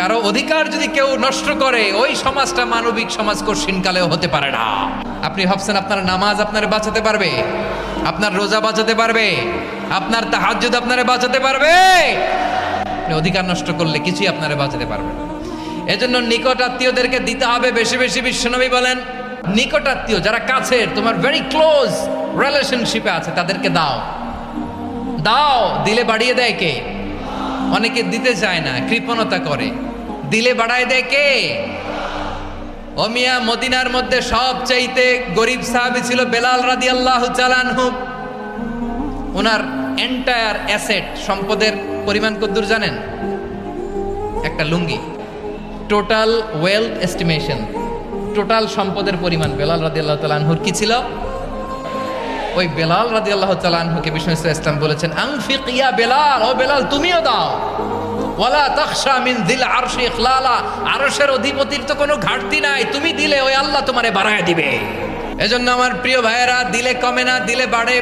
কারো অধিকার যদি কেউ নষ্ট করে ওই সমাজটা মানবিক সমাজ কঠিনকালেও হতে পারে না। আপনি ভাবছেন আপনার নামাজ আপনারে বাঁচাতে পারবে, আপনার রোজা বাঁচাতে পারবে, আপনার তাহাজ্জুদ আপনারে বাঁচাতে পারবে? আপনি অধিকার নষ্ট করলে কিছুই আপনারে বাঁচাতে পারবে না। এজন্য নিকট আত্মীয়দেরকে দিতে হবে বেশি বেশি। বিশ্বনবী বলেন নিকট আত্মীয় যারা কাছের, তোমার ভেরি ক্লোজ রিলেশনশিপে আছে, তাদেরকে দাও। দাও, দিলে বাড়িয়ে দেয় কে? অনেকে দিতে চায় না, কৃপণতা করে। দিলে বাড়ায় দেয় কে? ও মিয়া, মদিনার মধ্যে সবচাইতে গরিব সাহাবী ছিল বেলাল রাদিয়াল্লাহু তাআলা আনহু। ওনার এন্টায়ার অ্যাসেট, সম্পদের পরিমাণ কতদূর জানেন? একটা লুঙ্গি। টোটাল ওয়েলথ এস্টিমেশন, টোটাল সম্পদের পরিমাণ বেলাল রাদিয়াল্লাহু তাআলা আনহুর কি ছিল? ওই বেলাল রাদিয়াল্লাহু তাআলা আনহুকে বিষ্ণু ইসলাম বলেছেন, আনফিক ইয়া বেলাল, ও বেলাল তুমিও দাও। ওয়ালা তাখশা মিন যিল আরশি ইখলালা, আরশের অধিপতির তো কোনো ঘাটতি নাই, তুমি দিলে ওই আল্লাহ তোমারে বাড়ায় দিবে। এজন্য আমার প্রিয় ভাইয়েরা, দিলে কমে না, দিলে বাড়ে।